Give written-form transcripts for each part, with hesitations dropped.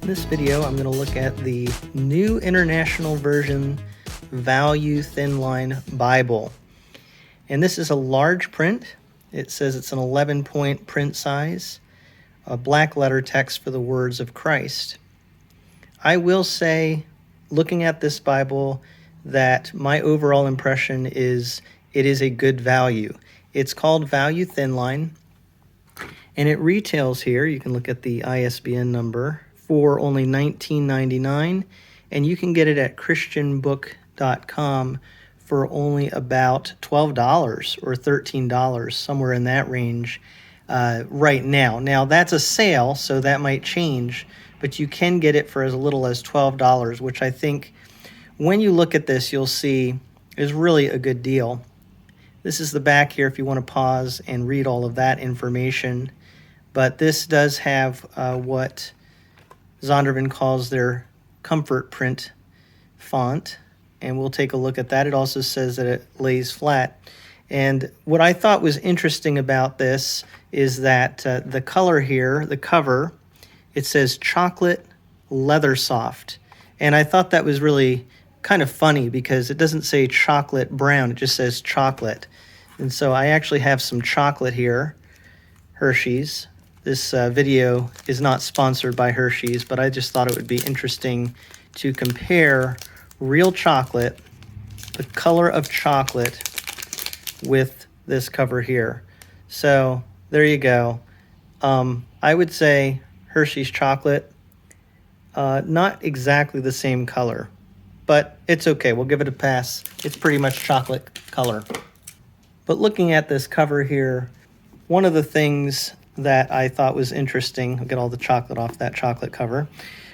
In this video, I'm going to look at the New International Version Value Thinline Bible. And this is a large print. It says it's an 11-point print size, a black letter text for the words of Christ. I will say, looking at this Bible, that my overall impression is it is a good value. It's called Value Thinline, and it retails here, you can look at the ISBN number, for only $19.99, and you can get it at christianbook.com for only about $12 or $13, somewhere in that range right now. Now, that's a sale, so that might change, but you can get it for as little as $12, which I think when you look at this, you'll see is really a good deal. This is the back here if you want to pause and read all of that information. But this does have what Zondervan calls their comfort print font, and we'll take a look at that. It also says that it lays flat. And what I thought was interesting about this is that the color here, the cover, it says chocolate leather soft. And I thought that was really kind of funny because it doesn't say chocolate brown, it just says chocolate. And so I actually have some chocolate here, Hersheys. This video is not sponsored by Hersheys, but I just thought it would be interesting to compare real chocolate, the color of chocolate, with this cover here. So there you go. I would say Hersheys Chocolate, not exactly the same color, but it's okay. We'll give it a pass. It's pretty much chocolate color. But looking at this cover here, one of the things that I thought was interesting, I'll get all the chocolate off that chocolate cover.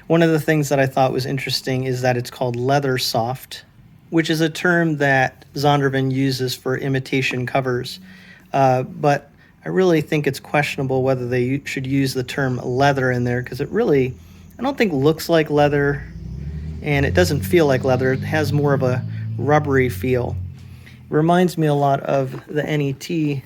One of the things that I thought was interesting is that it's called leather soft, which is a term that Zondervan uses for imitation covers. But I really think it's questionable whether they should use the term leather in there, because it really, I don't think looks like leather, and it doesn't feel like leather. It has more of a rubbery feel. It reminds me a lot of the NET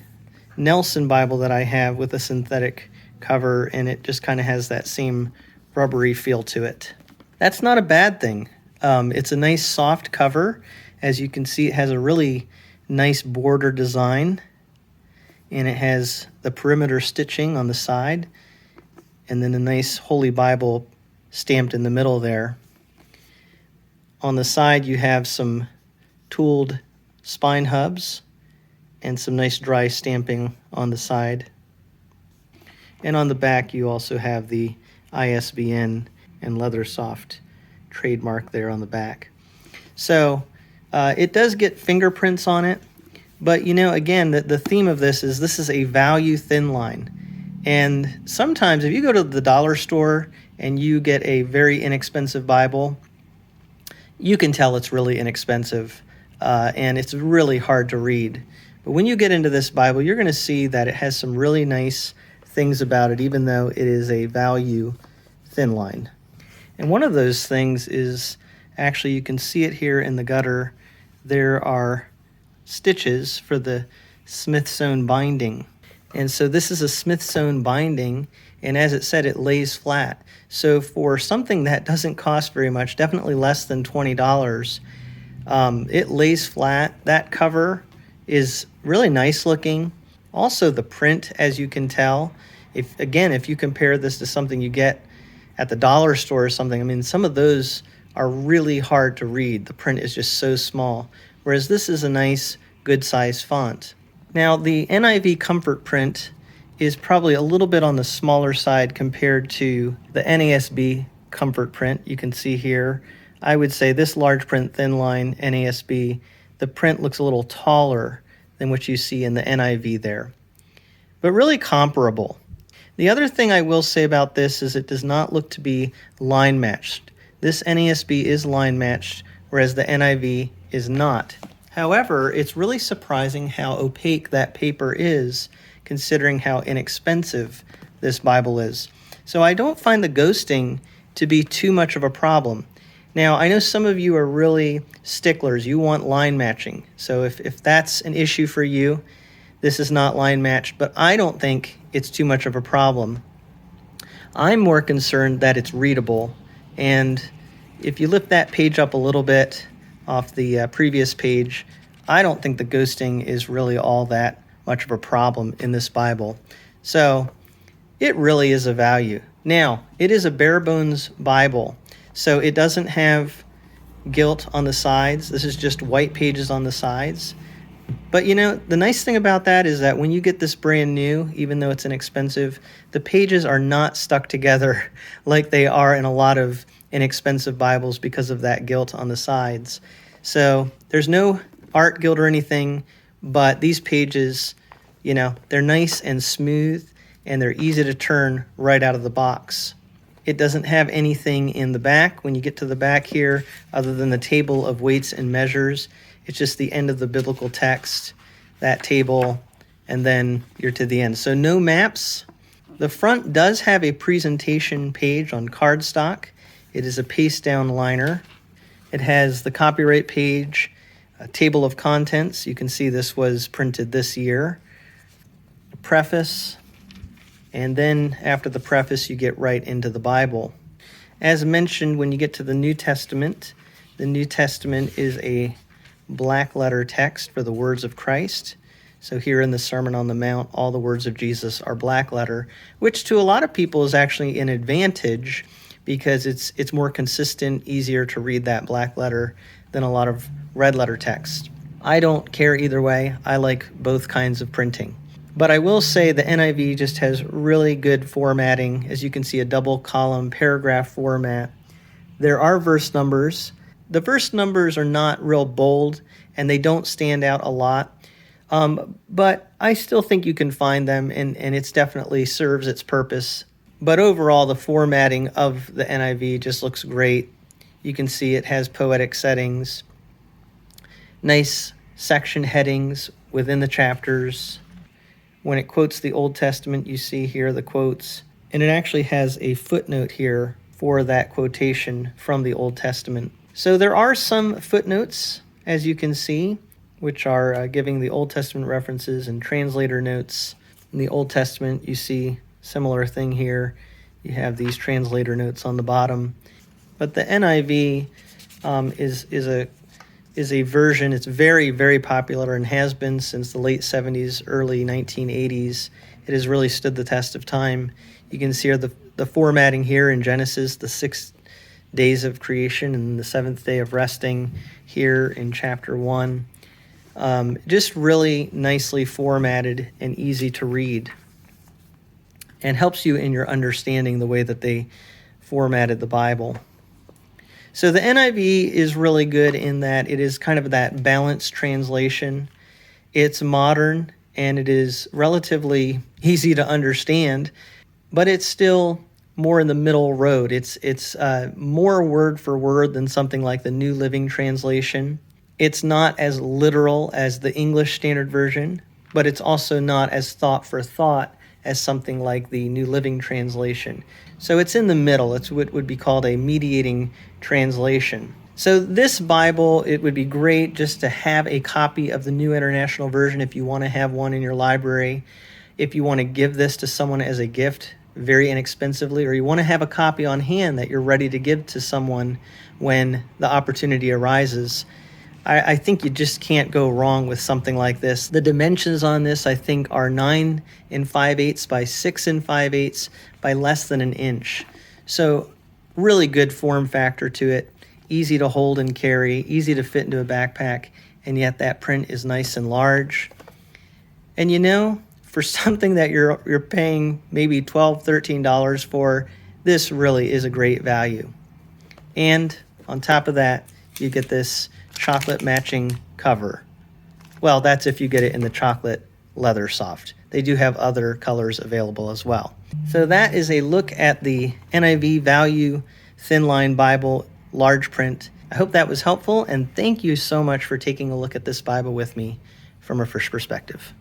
Nelson Bible that I have with a synthetic cover, and it just kind of has that same rubbery feel to it. That's not a bad thing. It's a nice soft cover. As you can see, it has a really nice border design, and it has the perimeter stitching on the side, and then a nice Holy Bible stamped in the middle there. On the side, you have some tooled spine hubs and some nice dry stamping on the side. And on the back, you also have the ISBN and leather soft trademark there on the back. So it does get fingerprints on it, but you know, again, the theme of this is a value thin line. And sometimes if you go to the dollar store and you get a very inexpensive Bible, you can tell it's really inexpensive, and it's really hard to read. But when you get into this Bible, you're going to see that it has some really nice things about it, even though it is a value thin line. And one of those things is, actually, you can see it here in the gutter, there are stitches for the Smith-sewn binding. And so this is a Smith-sewn binding, and as it said, it lays flat. So for something that doesn't cost very much, definitely less than $20, it lays flat. That cover is really nice looking. Also the print, as you can tell, if you compare this to something you get at the dollar store or something, I mean, some of those are really hard to read. The print is just so small, whereas this is a nice, good size font. Now, the NIV comfort print is probably a little bit on the smaller side compared to the NASB comfort print. You can see here, I would say this large print thin line NASB, the print looks a little taller than what you see in the NIV there, but really comparable. The other thing I will say about this is it does not look to be line matched. This NASB is line matched, whereas the NIV is not. However, it's really surprising how opaque that paper is, considering how inexpensive this Bible is. So I don't find the ghosting to be too much of a problem. Now, I know some of you are really sticklers. You want line matching. So if that's an issue for you, this is not line matched, but I don't think it's too much of a problem. I'm more concerned that it's readable. And if you lift that page up a little bit off the previous page, I don't think the ghosting is really all that much of a problem in this Bible. So it really is a value. Now, it is a bare bones Bible, so it doesn't have gilt on the sides. This is just white pages on the sides. But the nice thing about that is that when you get this brand new, even though it's inexpensive, the pages are not stuck together like they are in a lot of inexpensive Bibles because of that gilt on the sides. So there's no art gilt or anything, but these pages, they're nice and smooth, and they're easy to turn right out of the box. It doesn't have anything in the back when you get to the back here other than the table of weights and measures. It's just the end of the biblical text, that table, and then you're to the end. So no maps. The front does have a presentation page on cardstock. It is a paste-down liner. It has the copyright page, a table of contents. You can see this was printed this year. A preface. And then after the preface, you get right into the Bible. As mentioned, when you get to the New Testament is a black letter text for the words of Christ. So here in the Sermon on the Mount, all the words of Jesus are black letter, which to a lot of people is actually an advantage because it's more consistent, easier to read that black letter than a lot of red letter text. I don't care either way. I like both kinds of printing. But I will say the NIV just has really good formatting. As you can see, a double column paragraph format. There are verse numbers. The verse numbers are not real bold and they don't stand out a lot. But I still think you can find them and it definitely serves its purpose. But overall, the formatting of the NIV just looks great. You can see it has poetic settings, nice section headings within the chapters. When it quotes the Old Testament, you see here the quotes, and it actually has a footnote here for that quotation from the Old Testament. So there are some footnotes, as you can see, which are giving the Old Testament references and translator notes. In the Old Testament, you see similar thing here. You have these translator notes on the bottom. But the NIV is a version. It's very, very popular and has been since the late 70s, early 1980s. It has really stood the test of time. You can see the formatting here in Genesis, the 6 days of creation and the 7th day of resting here in chapter 1. Just really nicely formatted and easy to read, and helps you in your understanding the way that they formatted the Bible. So the NIV is really good in that it is kind of that balanced translation. It's modern and it is relatively easy to understand, but it's still more in the middle road. It's more word for word than something like the New Living Translation. It's not as literal as the English Standard Version, but it's also not as thought for thought as something like the New Living Translation. So it's in the middle. It's what would be called a mediating translation. So this Bible, it would be great just to have a copy of the New International Version if you want to have one in your library, if you want to give this to someone as a gift very inexpensively, or you want to have a copy on hand that you're ready to give to someone when the opportunity arises. I think you just can't go wrong with something like this. The dimensions on this, I think, are 9 5/8 by 6 5/8 by less than an inch. So really good form factor to it. Easy to hold and carry, easy to fit into a backpack, and yet that print is nice and large. And for something that you're paying maybe $12, $13 for, this really is a great value. And on top of that, you get this chocolate matching cover. Well, that's if you get it in the chocolate leather soft. They do have other colors available as well. So that is a look at the NIV Value Thinline Bible large print. I hope that was helpful, and thank you so much for taking a look at this Bible with me from A Frisch Perspective.